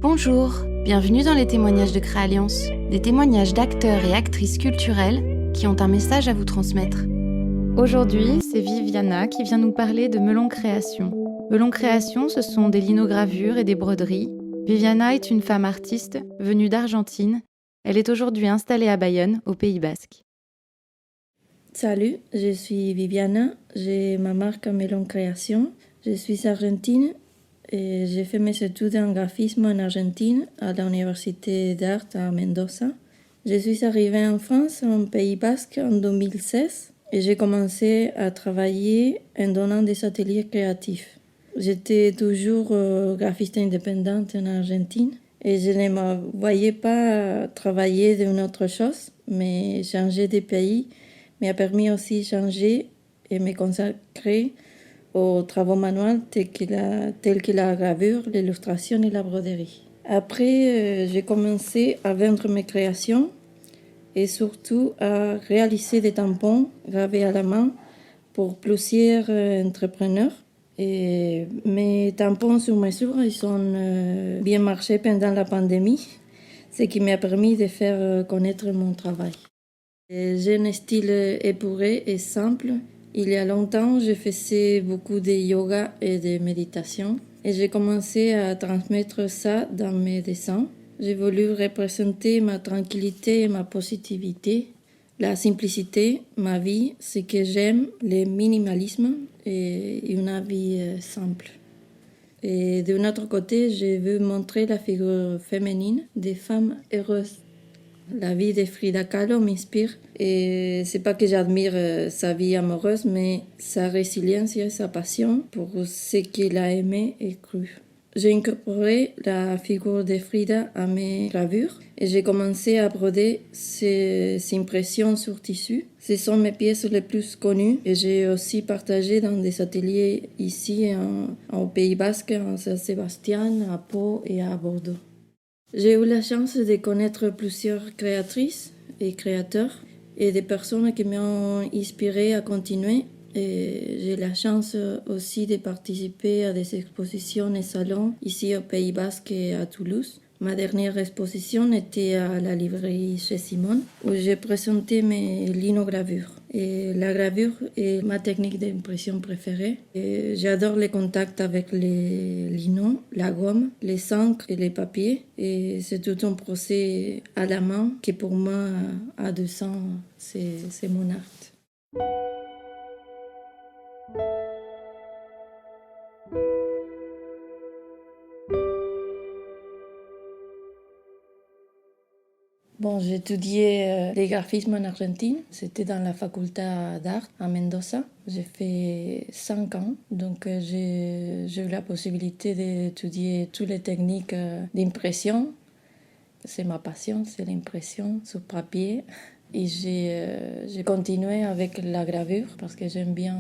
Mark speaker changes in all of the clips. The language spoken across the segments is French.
Speaker 1: Bonjour, bienvenue dans les témoignages de Créalliance, des témoignages d'acteurs et actrices culturelles qui ont un message à vous transmettre. Aujourd'hui, c'est Viviana qui vient nous parler de Melon Création. Melon Création, ce sont des linogravures et des broderies. Viviana est une femme artiste venue d'Argentine. Elle est aujourd'hui installée à Bayonne, au Pays Basque.
Speaker 2: Salut, je suis Viviana, j'ai ma marque Melon Création. Je suis argentine et j'ai fait mes études en graphisme en Argentine à l'Université d'Art à Mendoza. Je suis arrivée en France, en Pays Basque, en 2016 et j'ai commencé à travailler en donnant des ateliers créatifs. J'étais toujours graphiste indépendante en Argentine et je ne me voyais pas travailler d'une autre chose, mais changer de pays m'a permis aussi de changer et me consacrer aux travaux manuels tels que la gravure, l'illustration et la broderie. Après, j'ai commencé à vendre mes créations et surtout à réaliser des tampons gravés à la main pour plusieurs entrepreneurs. Et mes tampons sur mesure, ils ont bien marché pendant la pandémie, ce qui m'a permis de faire connaître mon travail. J'ai un style épuré et simple. Il y a longtemps, je faisais beaucoup de yoga et de méditation et j'ai commencé à transmettre ça dans mes dessins. J'ai voulu représenter ma tranquillité et ma positivité, la simplicité, ma vie, ce que j'aime, le minimalisme et une vie simple. Et d'un autre côté, je veux montrer la figure féminine des femmes heureuses. La vie de Frida Kahlo m'inspire et c'est pas que j'admire sa vie amoureuse, mais sa résilience et sa passion pour ce qu'il a aimé et cru. J'ai incorporé la figure de Frida à mes gravures et j'ai commencé à broder ces impressions sur tissu. Ce sont mes pièces les plus connues et j'ai aussi partagé dans des ateliers ici au Pays Basque, en Saint-Sébastien, à Pau et à Bordeaux. J'ai eu la chance de connaître plusieurs créatrices et créateurs et des personnes qui m'ont inspiré à continuer. Et j'ai la chance aussi de participer à des expositions et salons ici au Pays Basque et à Toulouse. Ma dernière exposition était à la librairie chez Simone où j'ai présenté mes linogravures. Et la gravure est ma technique d'impression préférée. Et j'adore les contacts avec les linos, la gomme, les encres et les papiers. Et c'est tout un procès à la main qui pour moi a du sens, c'est mon art. Bon, j'ai étudié les graphismes en Argentine. C'était dans la faculté d'art à Mendoza. J'ai fait 5 ans, donc j'ai eu la possibilité d'étudier toutes les techniques d'impression. C'est ma passion, c'est l'impression sur papier. Et j'ai continué avec la gravure parce que j'aime bien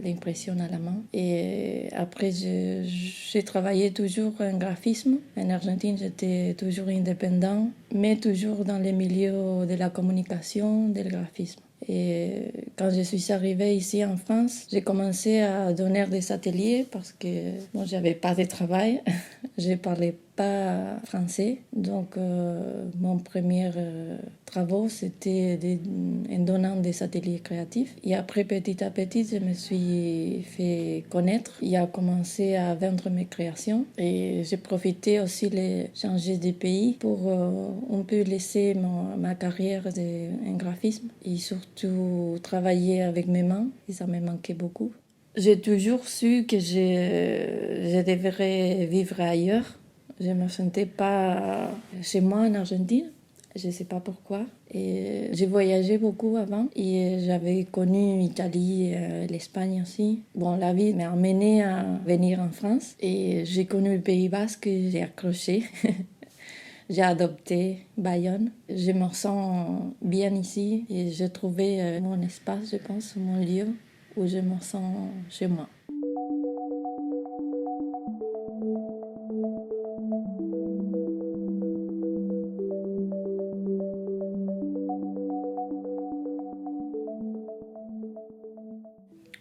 Speaker 2: l'impression à la main. Et après, j'ai travaillé toujours en graphisme. En Argentine, j'étais toujours indépendant, mais toujours dans les milieux de la communication, du graphisme. Et quand je suis arrivée ici en France, j'ai commencé à donner des ateliers parce que moi, j'avais pas de travail. Je parlais pas français. Donc, mon premier travaux, c'était en donnant des ateliers créatifs. Et après, petit à petit, je me suis fait connaître et a commencé à vendre mes créations. Et j'ai profité aussi de changer de pays pour un peu laisser ma carrière en graphisme et surtout travailler avec mes mains. Et ça me manquait beaucoup. J'ai toujours su que je devrais vivre ailleurs. Je ne me sentais pas chez moi en Argentine. Je ne sais pas pourquoi. Et j'ai voyagé beaucoup avant et j'avais connu l'Italie et l'Espagne aussi. Bon, la vie m'a amenée à venir en France et j'ai connu le Pays Basque et j'ai accroché. J'ai adopté Bayonne. Je me sens bien ici et j'ai trouvé mon espace, je pense, mon lieu où je me sens chez moi.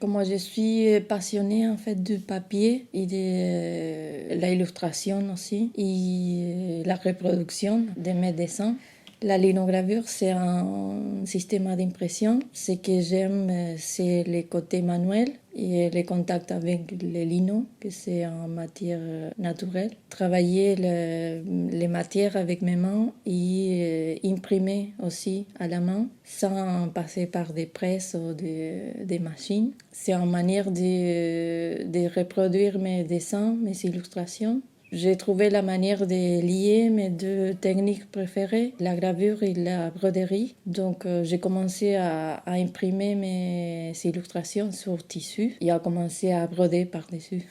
Speaker 2: Comme je suis passionnée en fait du papier et de l'illustration aussi et la reproduction de mes dessins. La linogravure, c'est un système d'impression. Ce que j'aime, c'est les côtés manuels et les contacts avec les lino, que c'est en matière naturelle. Travailler les matières avec mes mains et imprimer aussi à la main sans passer par des presses ou des machines. C'est une manière de reproduire mes dessins, mes illustrations. J'ai trouvé la manière de lier mes deux techniques préférées, la gravure et la broderie. Donc j'ai commencé à imprimer mes illustrations sur tissu et à commencer à broder par-dessus.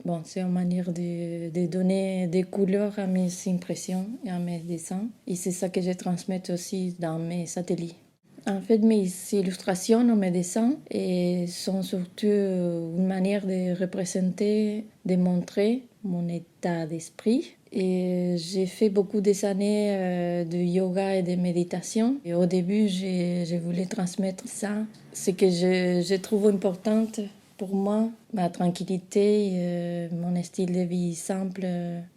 Speaker 2: Bon, c'est une manière de donner des couleurs à mes impressions et à mes dessins. Et c'est ça que je transmets aussi dans mes ateliers. En fait, mes illustrations ou mes dessins sont surtout une manière de représenter, de montrer mon état d'esprit. Et j'ai fait beaucoup des années de yoga et de méditation. Et au début, je voulais transmettre ça. Ce que je trouve important pour moi, ma tranquillité, mon style de vie simple.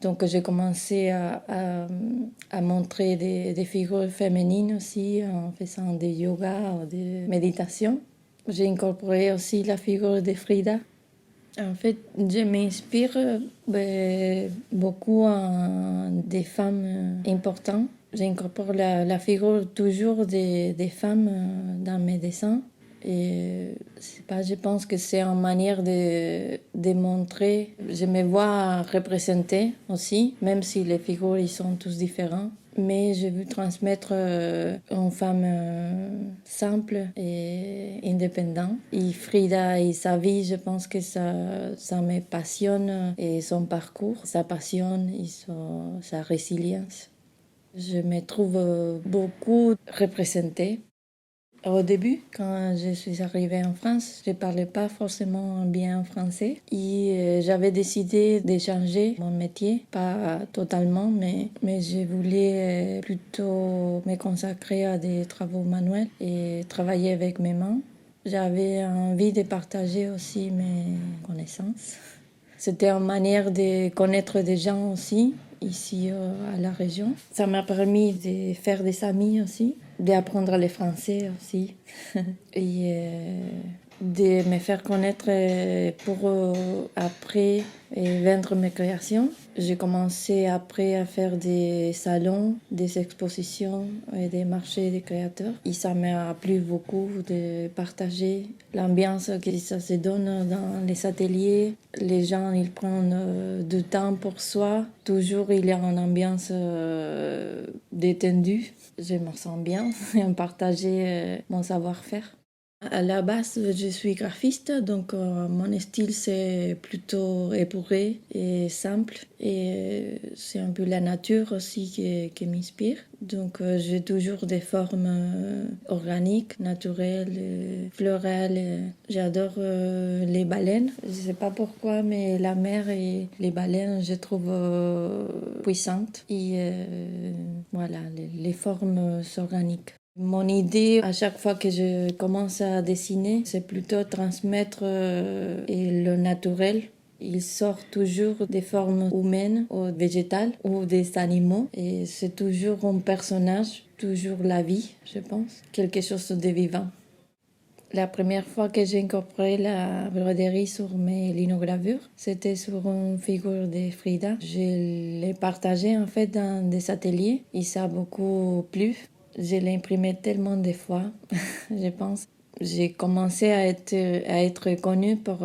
Speaker 2: Donc j'ai commencé à montrer des figures féminines aussi en faisant des yoga ou des méditations. J'ai incorporé aussi la figure de Frida. En fait, je m'inspire beaucoup en des femmes importantes. J'incorpore la figure toujours des femmes dans mes dessins. Et je pense que c'est une manière de montrer. Je me vois représenter aussi, même si les figures ils sont tous différents. Mais je veux transmettre une femme simple et indépendante. Et Frida et sa vie, je pense que ça me passionne. Et son parcours, sa passion et sa résilience. Je me trouve beaucoup représentée. Au début, quand je suis arrivée en France, je ne parlais pas forcément bien français et j'avais décidé de changer mon métier, pas totalement, mais je voulais plutôt me consacrer à des travaux manuels et travailler avec mes mains. J'avais envie de partager aussi mes connaissances. C'était une manière de connaître des gens aussi, ici à la région. Ça m'a permis de faire des amis aussi, d'apprendre le français aussi et de me faire connaître pour après vendre mes créations. J'ai commencé après à faire des salons, des expositions et des marchés des créateurs. Et ça m'a plu beaucoup de partager l'ambiance que ça se donne dans les ateliers. Les gens, ils prennent du temps pour soi. Toujours, il y a une ambiance détendue. Je me sens bien en partager mon savoir-faire. À la base, je suis graphiste, donc mon style c'est plutôt épuré et simple. Et c'est un peu la nature aussi qui m'inspire. Donc j'ai toujours des formes organiques, naturelles, florales. J'adore les baleines. Je ne sais pas pourquoi, mais la mer et les baleines, je trouve puissantes. Et voilà, les formes organiques. Mon idée, à chaque fois que je commence à dessiner, c'est plutôt transmettre le naturel. Il sort toujours des formes humaines ou végétales ou des animaux. Et c'est toujours un personnage, toujours la vie, je pense. Quelque chose de vivant. La première fois que j'ai incorporé la broderie sur mes linogravures, c'était sur une figure de Frida. Je l'ai partagée en fait dans des ateliers et ça a beaucoup plu. Je l'ai imprimé tellement de fois, je pense. J'ai commencé à être connue pour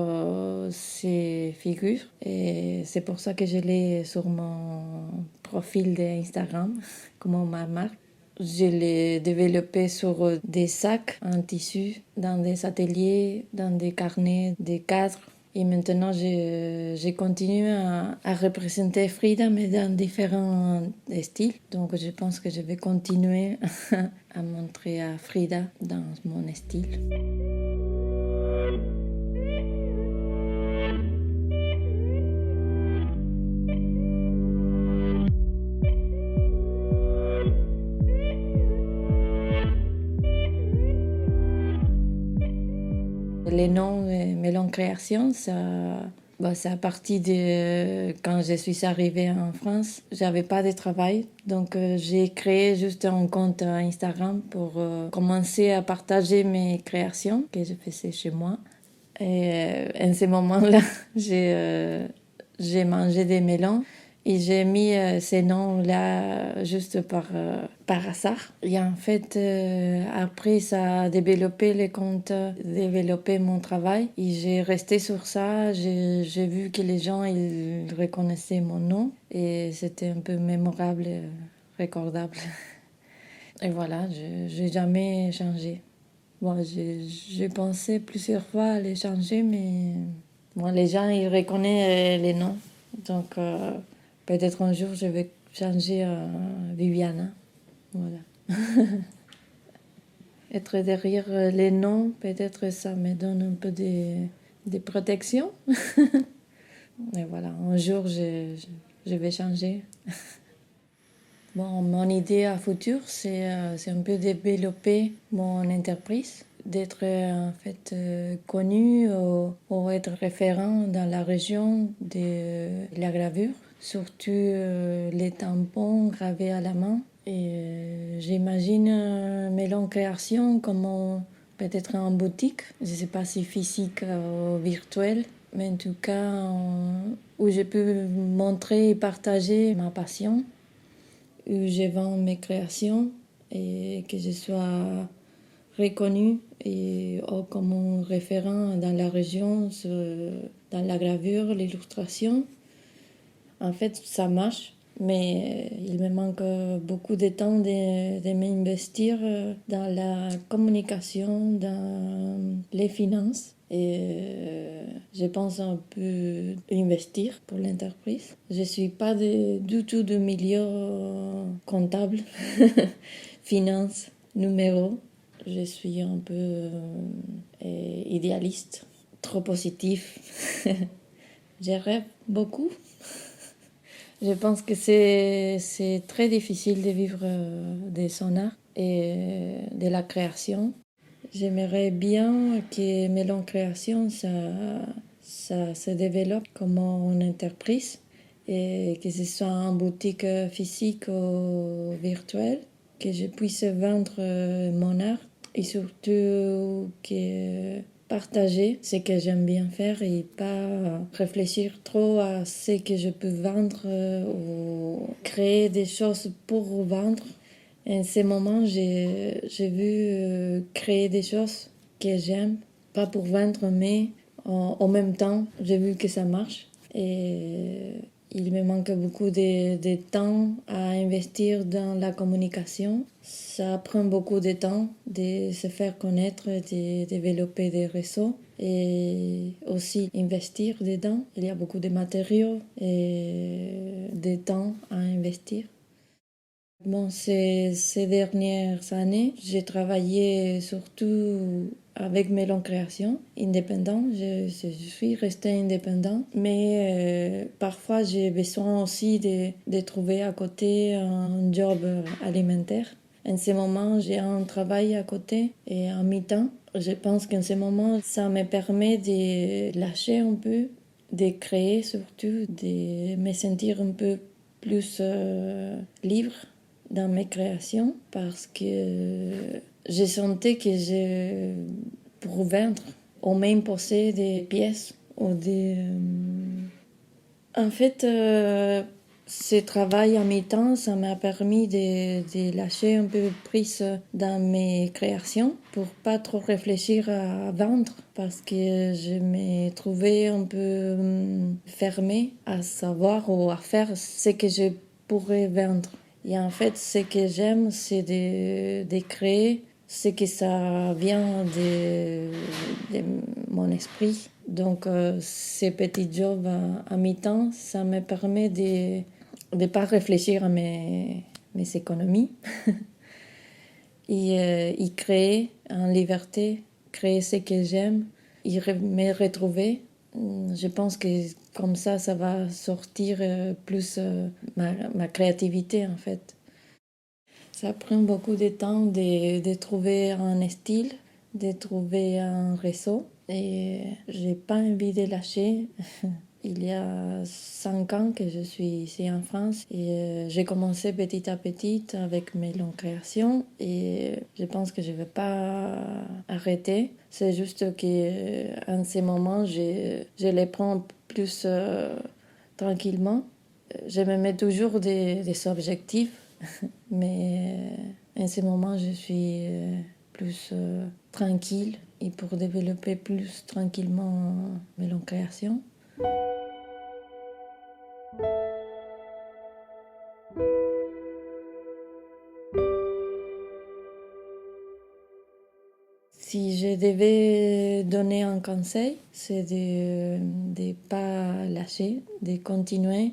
Speaker 2: ces figures et c'est pour ça que je l'ai sur mon profil d'Instagram, comme ma marque. Je l'ai développé sur des sacs en tissu, dans des ateliers, dans des carnets, des cadres. Et maintenant, je continue à représenter Frida, mais dans différents styles. Donc, je pense que je vais continuer à montrer à Frida dans mon style. les noms Melon Création, c'est à partir de quand je suis arrivée en France. J'avais pas de travail, donc j'ai créé juste un compte Instagram pour commencer à partager mes créations que je faisais chez moi. Et en ce moment-là, j'ai mangé des melons. Et j'ai mis ces noms-là juste par hasard. Et en fait, après, ça a développé le compte, développé mon travail. Et j'ai resté sur ça. J'ai vu que les gens, ils reconnaissaient mon nom. Et c'était un peu mémorable, recordable. Et voilà, je n'ai jamais changé. Bon, j'ai pensé plusieurs fois à les changer, mais bon, les gens, ils reconnaissent les noms. Donc, peut-être un jour, je vais changer à Viviana. Voilà. Être derrière les noms, peut-être ça me donne un peu de protection. Et voilà, un jour, je vais changer. Bon, mon idée à futur, c'est un peu développer mon entreprise, d'être en fait connu ou être référent dans la région de la gravure, surtout les tampons gravés à la main. Et j'imagine Melon Création comme peut-être en boutique, je ne sais pas si physique ou virtuel, mais en tout cas où je peux montrer et partager ma passion, où je vends mes créations et que je sois reconnue et comme un référent dans la région, dans la gravure, l'illustration. En fait, ça marche, mais il me manque beaucoup de temps de m'investir dans la communication, dans les finances. Et je pense un peu investir pour l'entreprise. Je ne suis pas du tout de milieu comptable, finance, numéro. Je suis un peu idéaliste, trop positif. Je rêve beaucoup. Je pense que c'est très difficile de vivre de son art et de la création. J'aimerais bien que Melon Création, ça se développe comme une entreprise et que ce soit en boutique physique ou virtuelle, que je puisse vendre mon art et surtout que partager ce que j'aime bien faire et pas réfléchir trop à ce que je peux vendre ou créer des choses pour vendre. En ce moment, j'ai vu créer des choses que j'aime, pas pour vendre, mais en même temps, j'ai vu que ça marche. Et il me manque beaucoup de temps à investir dans la communication. Ça prend beaucoup de temps de se faire connaître, de développer des réseaux et aussi investir dedans. Il y a beaucoup de matériaux et de temps à investir. Bon, ces dernières années, j'ai travaillé surtout avec Melon Création, indépendant. Je suis restée indépendant, mais parfois j'ai besoin aussi de trouver à côté un job alimentaire. En ce moment, j'ai un travail à côté et en mi-temps. Je pense qu'en ce moment, ça me permet de lâcher un peu, de créer surtout, de me sentir un peu plus libre dans mes créations parce que je sentais que pour vendre ou même poser des pièces ou des... En fait, ce travail à mi-temps, ça m'a permis de lâcher un peu prise dans mes créations pour pas trop réfléchir à vendre parce que je me trouvais un peu fermée à savoir ou à faire ce que je pourrais vendre. Et en fait, ce que j'aime, c'est de créer ce que ça vient de mon esprit. Donc, ces petits jobs à mi-temps, ça me permet de ne pas réfléchir à mes économies et y créer en liberté, créer ce que j'aime, me retrouver. Je pense que comme ça va sortir plus ma créativité en fait. Ça prend beaucoup de temps de trouver un style, de trouver un réseau. et j'ai pas envie de lâcher. Il y a 5 ans que je suis ici en France et j'ai commencé petit à petit avec mes longues créations et je pense que je ne vais pas arrêter. C'est juste qu'en ces moments, je les prends plus tranquillement. Je me mets toujours des objectifs, mais en ce moment, je suis plus tranquille et pour développer plus tranquillement mes longues créations. Si je devais donner un conseil, c'est de ne pas lâcher, de continuer,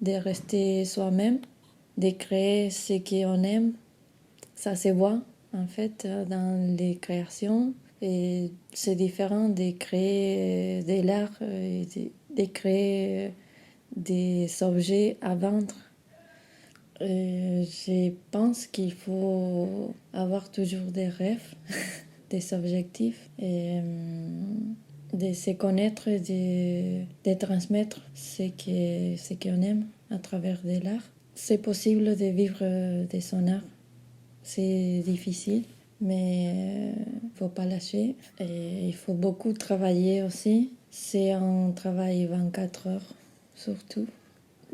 Speaker 2: de rester soi-même, de créer ce qu'on aime. Ça se voit en fait dans les créations et c'est différent de créer de l'art et de créer des objets à vendre. Je pense qu'il faut avoir toujours des rêves, des objectifs et de se connaître et de transmettre ce qu'on aime à travers de l'art. C'est possible de vivre de son art. C'est difficile, mais il ne faut pas lâcher. Et il faut beaucoup travailler aussi. C'est un travail 24 heures, surtout.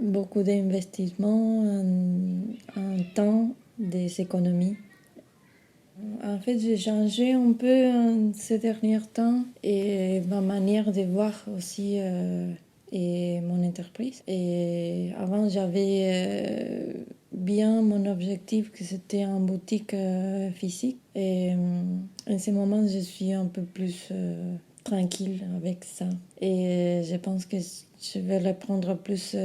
Speaker 2: Beaucoup d'investissements en temps, des économies. En fait, j'ai changé un peu ces derniers temps et ma manière de voir aussi et mon entreprise. Et avant, j'avais bien mon objectif que c'était en boutique physique. Et en ce moment, je suis un peu plus tranquille avec ça. Et je pense que je vais le prendre plus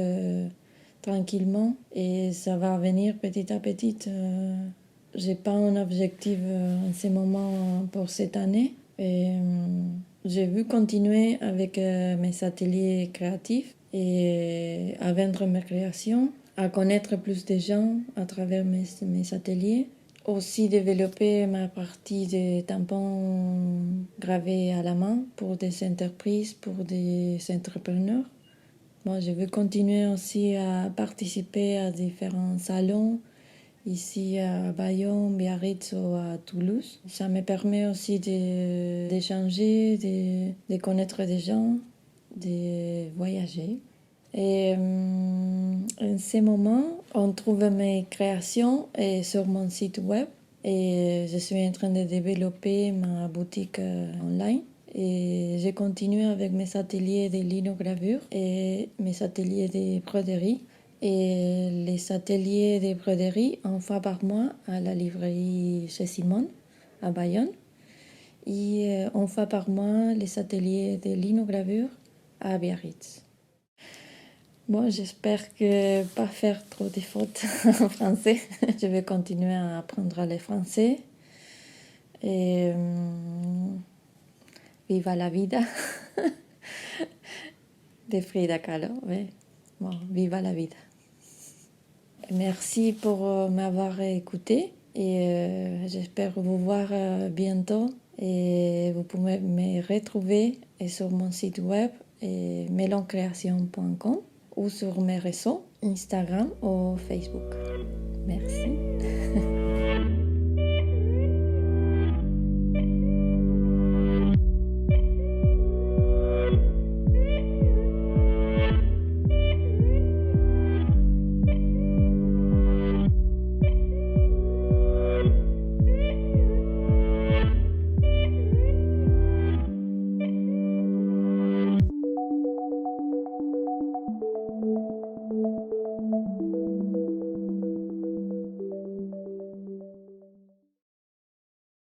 Speaker 2: tranquillement et ça va venir petit à petit. J'ai pas un objectif en ce moment pour cette année. Et j'ai voulu continuer avec mes ateliers créatifs et à vendre mes créations, à connaître plus de gens à travers mes ateliers. Aussi développer ma partie de tampons gravés à la main pour des entreprises, pour des entrepreneurs. Moi, je veux continuer aussi à participer à différents salons ici à Bayonne, Biarritz ou à Toulouse. Ça me permet aussi d'échanger, de connaître des gens, de voyager. Et en ce moment, on trouve mes créations sur mon site web et je suis en train de développer ma boutique online. Et j'ai continué avec mes ateliers de linogravure et mes ateliers de broderie. Et les ateliers de broderie, une fois par mois, à la librairie chez Simone, à Bayonne. Et une fois par mois, les ateliers de linogravure à Biarritz. Bon, j'espère que pas faire trop de fautes en français. Je vais continuer à apprendre le français. Et viva la vida de Frida Kahlo. Oui. Bon, viva la vida. Merci pour m'avoir écouté et j'espère vous voir bientôt. Et vous pouvez me retrouver sur mon site web meloncreation.com ou sur mes réseaux Instagram ou Facebook. Merci.